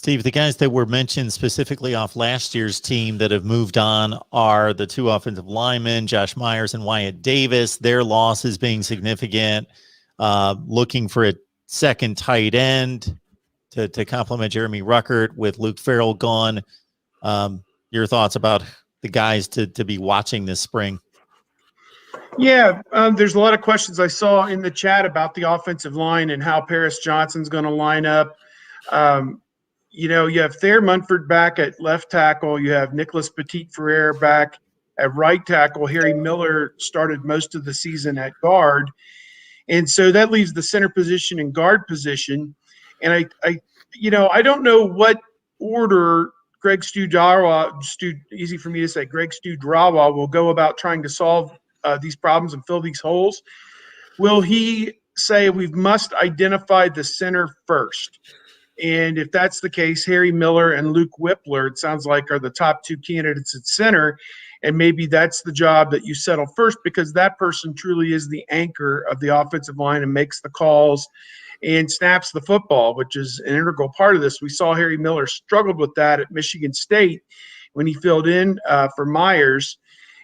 Steve, the guys that were mentioned specifically off last year's team that have moved on are the two offensive linemen, Josh Myers and Wyatt Davis. Their loss is being significant. Looking for a second tight end to complement Jeremy Ruckert with Luke Farrell gone. Your thoughts about the guys to be watching this spring? Yeah, there's a lot of questions I saw in the chat about the offensive line and how Paris Johnson's going to line up. You have Thayer Munford back at left tackle. You have Nicholas Petit-Frere back at right tackle. Harry Miller started most of the season at guard. And so that leaves the center position and guard position. And I don't know what order Greg Studrawa, easy for me to say, Greg Studrawa will go about trying to solve these problems and fill these holes. Will he say we must identify the center first? And if that's the case, Harry Miller and Luke Whippler, it sounds like, are the top two candidates at center. And maybe that's the job that you settle first, because that person truly is the anchor of the offensive line and makes the calls and snaps the football, which is an integral part of this. We saw Harry Miller struggled with that at Michigan State when he filled in for Myers.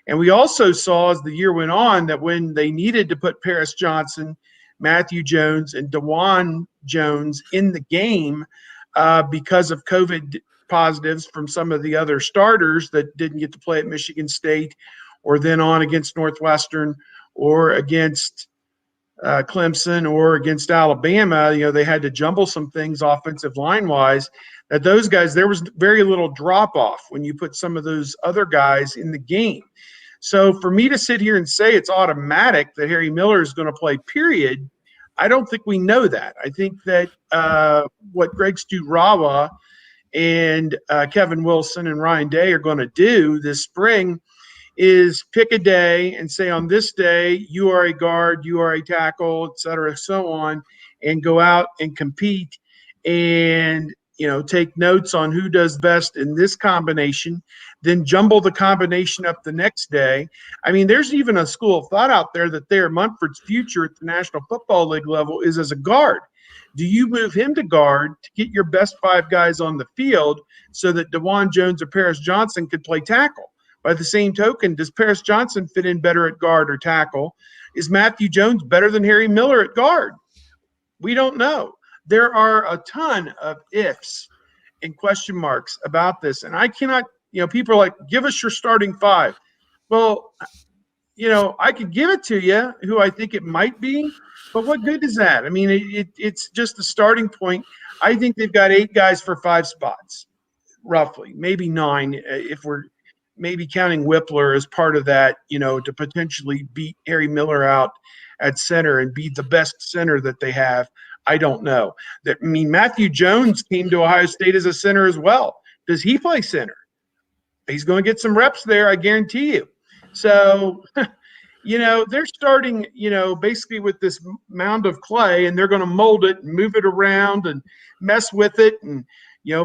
And we also saw as the year went on that when they needed to put Paris Johnson, Matthew Jones, and DeJuan Jones in the game because of COVID positives from some of the other starters that didn't get to play at Michigan State or then on against Northwestern or against Clemson or against Alabama, they had to jumble some things offensive line-wise. That those guys, there was very little drop-off when you put some of those other guys in the game. So for me to sit here and say it's automatic that Harry Miller is going to play, period, I don't think we know that. I think that what Greg Studrawa and Kevin Wilson and Ryan Day are going to do this spring is pick a day and say, on this day, you are a guard, you are a tackle, et cetera, so on, and go out and compete and, take notes on who does best in this combination, then jumble the combination up the next day. I mean, there's even a school of thought out there that Thayer Munford's future at the National Football League level is as a guard. Do you move him to guard to get your best five guys on the field so that DeJuan Jones or Paris Johnson could play tackle? By the same token, does Paris Johnson fit in better at guard or tackle? Is Matthew Jones better than Harry Miller at guard? We don't know. There are a ton of ifs and question marks about this. And I cannot, people are like, give us your starting five. Well, I could give it to you who I think it might be, but what good is that? I mean, it's just a starting point. I think they've got 8 guys for 5 spots, roughly, maybe 9 if we're maybe counting Whippler as part of that, to potentially beat Harry Miller out at center and be the best center that they have. I don't know. Matthew Jones came to Ohio State as a center as well. Does he play center? He's going to get some reps there, I guarantee you. So, they're starting, basically with this mound of clay, and they're going to mold it and move it around and mess with it and,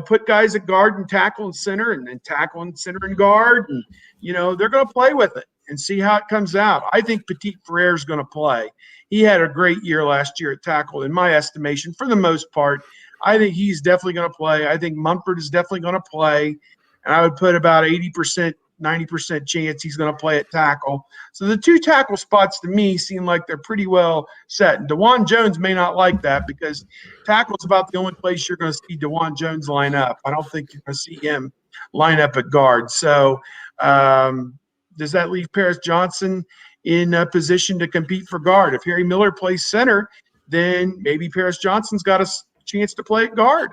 put guys at guard and tackle and center and then tackle and center and guard. And, they're going to play with it and see how it comes out. I think Petit-Frere is going to play. He had a great year last year at tackle, in my estimation, for the most part. I think he's definitely going to play. I think Munford is definitely going to play. And I would put about 80%, 90% chance he's going to play at tackle. So the 2 tackle spots to me seem like they're pretty well set. And DeJuan Jones may not like that because tackle is about the only place you're going to see DeJuan Jones line up. I don't think you're going to see him line up at guard. So does that leave Paris Johnson in a position to compete for guard? If Harry Miller plays center, then maybe Paris Johnson's got a chance to play at guard.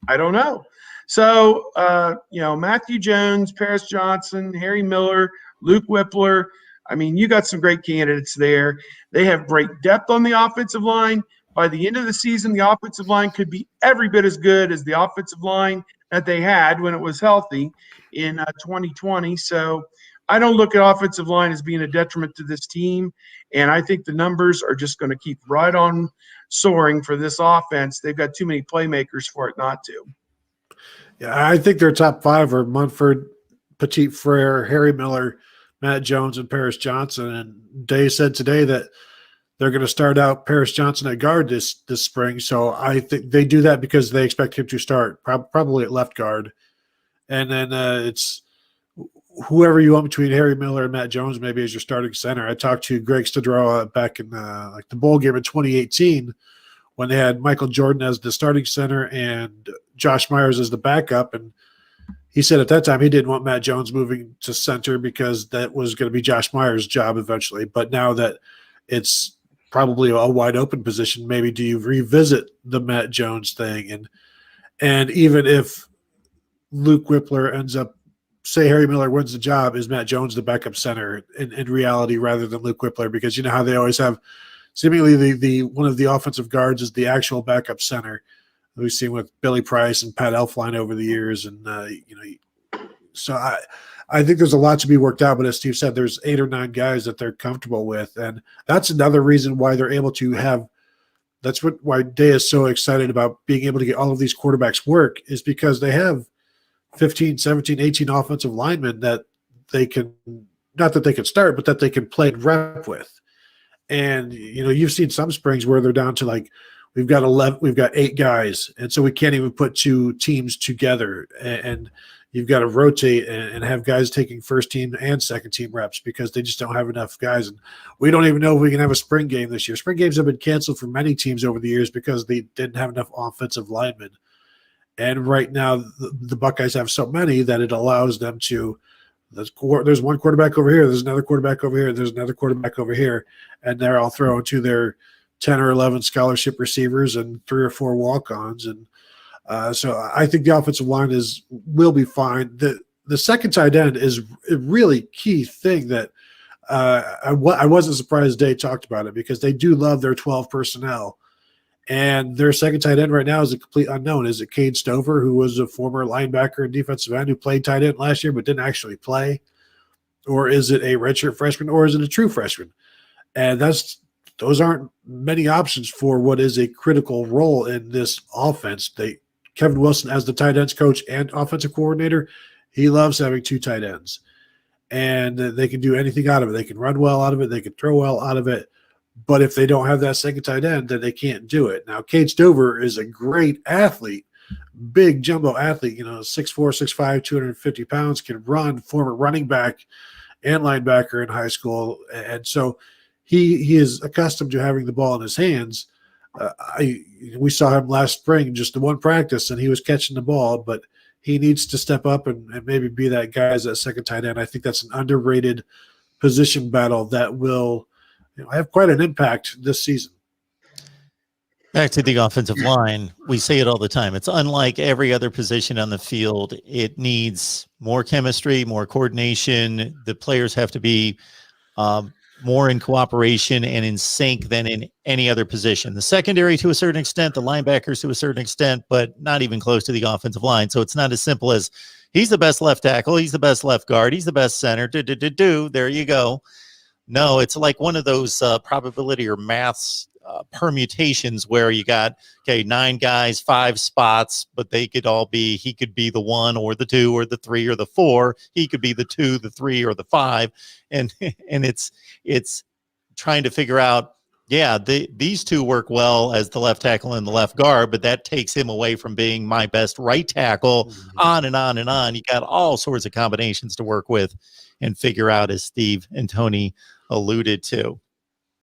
I don't know. So, Matthew Jones, Paris Johnson, Harry Miller, Luke Whippler. I mean, you got some great candidates there. They have great depth on the offensive line. By the end of the season, the offensive line could be every bit as good as the offensive line that they had when it was healthy in 2020. So I don't look at offensive line as being a detriment to this team, and I think the numbers are just going to keep right on soaring for this offense. They've got too many playmakers for it not to. Yeah, I think their top 5 are Munford, Petit-Frere, Harry Miller, Matt Jones, and Paris Johnson. And Day said today that they're going to start out Paris Johnson at guard this spring. So I think they do that because they expect him to start probably at left guard. And then it's whoever you want between Harry Miller and Matt Jones, maybe as your starting center. I talked to Greg Stodroa back in like the bowl game in 2018 when they had Michael Jordan as the starting center and Josh Myers as the backup. And he said at that time he didn't want Matt Jones moving to center because that was going to be Josh Myers' job eventually. But now that it's probably a wide open position, maybe do you revisit the Matt Jones thing? And even if Luke Whippler ends up, say Harry Miller wins the job, is Matt Jones the backup center in reality rather than Luke Whippler? Because you know how they always have seemingly the one of the offensive guards is the actual backup center. We've seen with Billy Price and Pat Elflein over the years, and so I think there's a lot to be worked out. But as Steve said, there's 8 or 9 guys that they're comfortable with, and that's another reason why they're able to have. That's why Day is so excited about being able to get all of these quarterbacks work, is because they have 15, 17, 18 offensive linemen that they can, not that they can start, but that they can play and rep with. And you've seen some springs where they're down to like, we've got 8 guys, and so we can't even put 2 teams together, and you've got to rotate and have guys taking first team and second team reps because they just don't have enough guys. And we don't even know if we can have a spring game this year. Spring games have been canceled for many teams over the years because they didn't have enough offensive linemen. And right now the Buckeyes have so many that it allows them to, there's one quarterback over here, there's another quarterback over here, there's another quarterback over here, and they're all thrown to their 10 or 11 scholarship receivers and 3 or 4 walk-ons. And so I think the offensive line will be fine. The second tight end is a really key thing that I wasn't surprised Day talked about it, because they do love their 12 personnel. And their second tight end right now is a complete unknown. Is it Cade Stover, who was a former linebacker and defensive end who played tight end last year but didn't actually play? Or is it a redshirt freshman, or is it a true freshman? And those aren't many options for what is a critical role in this offense. Kevin Wilson, as the tight ends coach and offensive coordinator, he loves having 2 tight ends. And they can do anything out of it. They can run well out of it. They can throw well out of it. But if they don't have that second tight end, then they can't do it. Now, Cade Stover is a great athlete, big jumbo athlete, 6'4", 6'5", 250 pounds, can run, former running back and linebacker in high school. And so he is accustomed to having the ball in his hands. We saw him last spring, just the one practice, and he was catching the ball, but he needs to step up and maybe be that guy as that second tight end. I think that's an underrated position battle that will have quite an impact this season. Back to the offensive line, we say it all the time. It's unlike every other position on the field. It needs more chemistry, more coordination. The players have to be more in cooperation and in sync than in any other position. The secondary to a certain extent, the linebackers to a certain extent, but not even close to the offensive line. So it's not as simple as he's the best left tackle, he's the best left guard, he's the best center, there you go. No, it's like one of those probability or maths permutations where you got, 9 guys, 5 spots, but they could all be, he could be the 1 or the 2 or the 3 or the 4. He could be the 2, the 3, or the 5. And it's trying to figure out, these 2 work well as the left tackle and the left guard, but that takes him away from being my best right tackle, on and on and on. You got all sorts of combinations to work with and figure out, as Steve and Tony alluded to.